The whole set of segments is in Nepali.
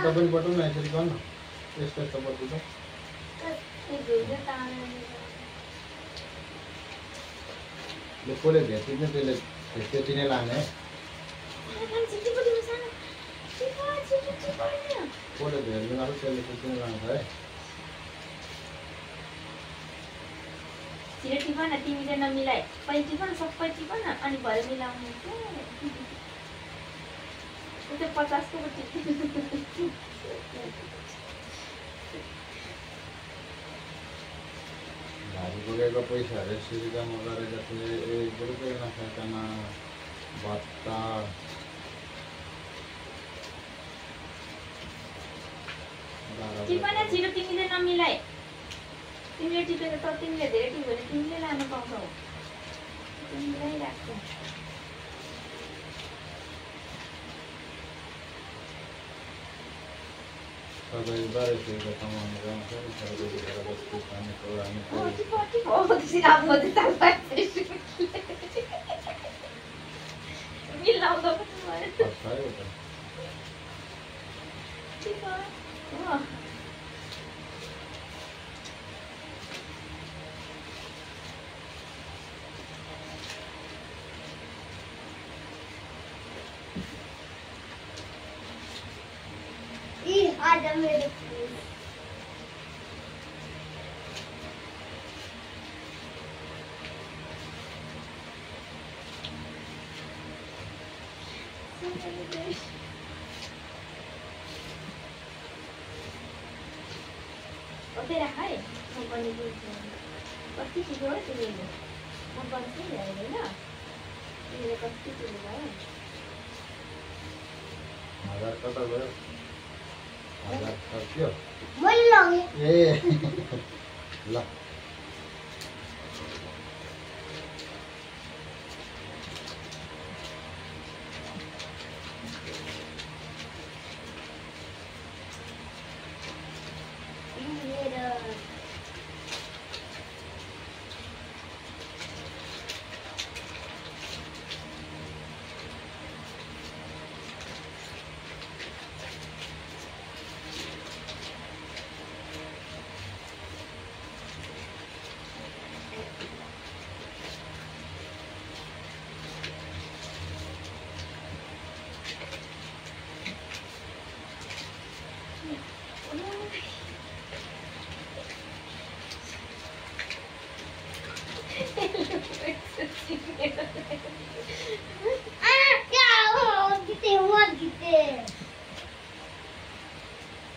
तपाईले पठाउनु न यसरी गर्नु यस्तो यस्तो पठाउँछ ले कोले भेटिन्छ त्यसले त्यति नै लाने कोले भेट्नु नआएको त्यसले त्यति नै लान्छ है छिटो टिप न तिमीले नमिलाइ पहिले टिप न सबै टिप न अनि भरे मिलाउनु त्यो 50 को टिप भारी बोकेको पैसाहरू यसरी जम्मा गरेर चाहिँ एक रुपियाँ नखाइकन भत्ता टिप न छिटो तिमीले नमिलाइ तिमीले टिपेर त तिमीले धेरै टिप्यो भने तिमीले लानु पाउँछौ तिमीलाई राख्छ सबै बारेको कमाउनु जान्छ सबैले गरेर बस्छु खाने कुराहरु टिप हो त्यसरी अब त तालपाइ मिलाउँदा पनि भयो खायो त टिप हो आज मेरे तेरा है कंपनी को कति चीज हो तेरे में वो बंद नहीं है ना ये कति चीज है हजार कता भयो हजार सक्यो बोल्नु ए ल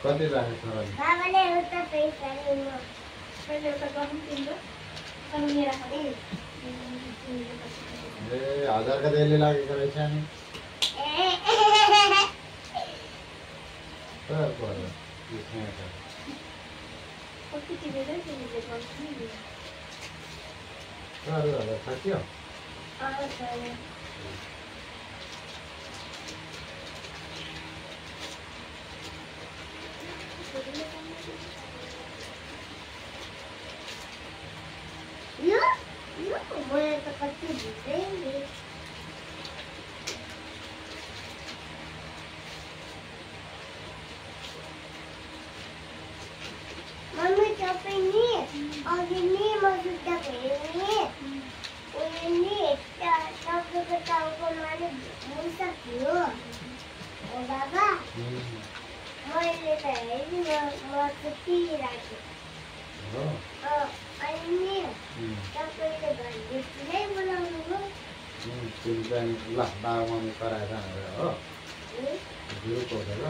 कति राखे छोराले बाबाले उता पैसा दिनु पहिले एउटा गरौँ तिम्रो अनि मेरा खाली ए हजार का त्यसले लागेको रहेछ नि तर पर्यो त्यसमा त कति तिमीले तिमीले गर्छु नि अरे हजार थाक्यो यो मैले त कति दिँदै मम्मी तपाईँ नि अघि नि म सुत्दा भयो नि उयो नि तपाईँको टाउको माले भइसक्यो ओ बाबा मैले त हेरेँ म सुतिराखेँ अनि नि तपाईँले घरभित्रै बोलाउनु भयो तिमी चाहिँ ल बाबा मम्मी कराएर जानु हो जिउ कोसेर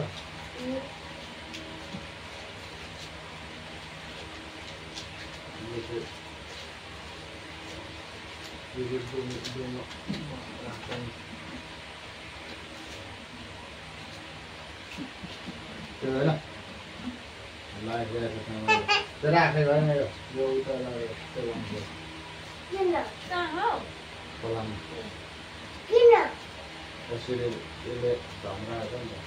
त्यो होइन लागेको राखे भएन यो उता त्यो किन कहाँ हो खोलामा किन यसरी यसले धम्राएको नि त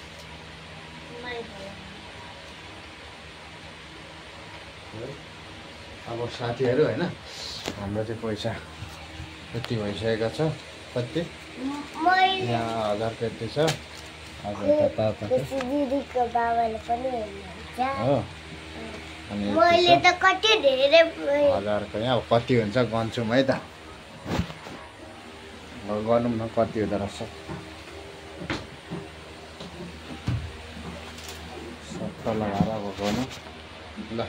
है अब साथीहरू होइन हाम्रो चाहिँ पैसा कति भइसकेको छ कति यहाँ 1000 त्यति छ दिदीको बाबाले पनि हेर्नुहुन्छ हो अनि मैले त कति धेरै 1000को यहाँ अब कति हुन्छ गन्छौँ है त गरौँ न कति हुँदो रहेछ 70 लगाएर अब गर्नु ल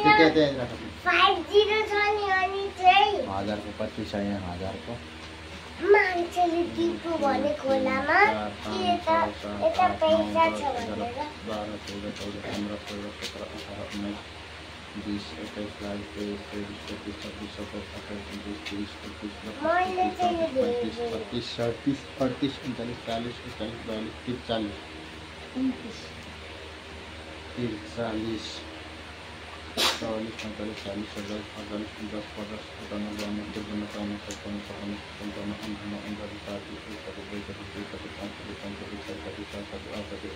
टिकट त्यही राख 50 छ नि अनि चाहिँ 1000 को कति छ यहाँ 1000 को मान्छेले दिएको भने खोलामा के यता पैसा छ भनेर 12 14 15 16 17 18 19 20 21 22 23 24 25 26 27 28 29 30 31 32 33 34 35 36 39 40 41 42 43 44 45 46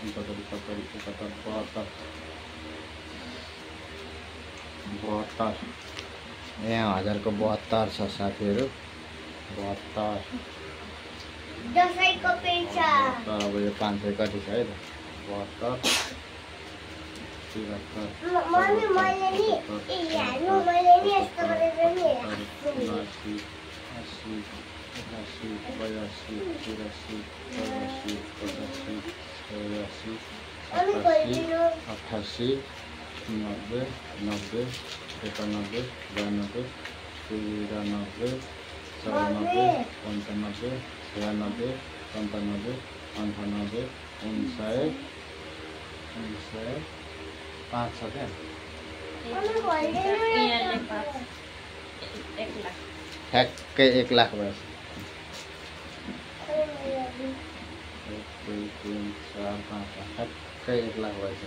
47 48 49 यहाँ 1000 को 72 छ साथीहरु 72 दसैँको पैसा अब यो 500 कति छ है त 72 मम्मी मैले नि हेर्नु मैले नि यस्तो गरेर नि 80 88 82 83 84 85 88 90 91 92 93 94 95 96 97 98 99 5 छ क्या ठ्याक्कै 1 लाख भएछ 1 2 3 4 5 ठ्याक्कै 1 लाख भएछ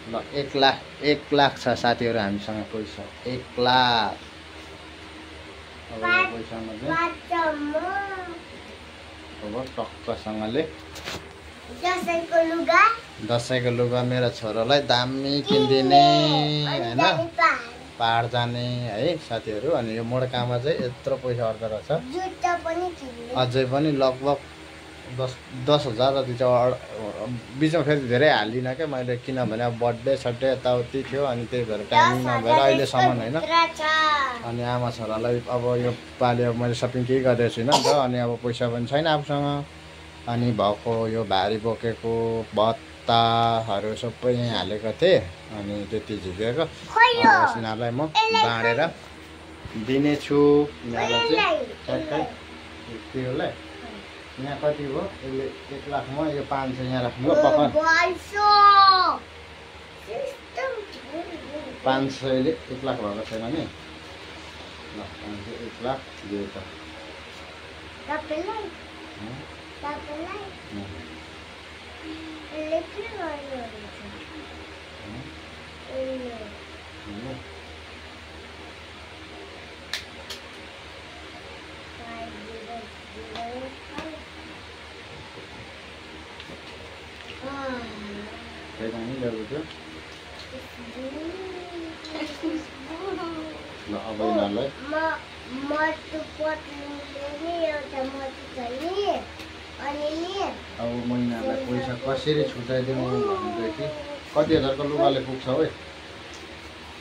ल 1 लाख छ साथीहरु हामीसँग पैसा 1 लाख अब यो पैसामा चाहिँ अब टक्कसँगले दसैँको लुगा मेरो छोरालाई दामी किनिदिने हैन पहाड जाने है साथीहरु अनि यो मोडकामा चाहिँ यत्रो पैसा अर्थ रहेछ अझै पनि लगभग 10,000 जति चाहिँ बिचमा फेरि धेरै हालिदिनँ क्या मैले किनभने अब बर्थडे सड्डे यताउति थियो अनि त्यही भएर टाइमिङ नभएर अहिलेसम्म होइन अनि आमा छोरालाई अब यो पालि अब मैले सपिङ केही गरेको छुइनँ नि त अनि अब पैसा पनि छैन आफूसँग अनि भएको यो भारी बोकेको भत्ताहरू सबै यहाँ हालेको थिएँ अनि त्यति झिकेको यिनीहरूलाई म बाँडेर दिनेछु यिनीहरूलाई चाहिँ ठ्याक्कै त्योलाई यहाँ कति हो यसले 1 लाखमा यो 500 यहाँ राख्नु हो पक्का 500 ले 1 लाख भएको छैन नि ल 500 1 लाख दियो त त्यही नि ल्याएको थियो ल अब यिनीहरूलाई अब म यिनीहरूलाई पैसा कसरी छुट्याइदिउँ भनेदेखि कति हजारको लुगाले पुग्छ है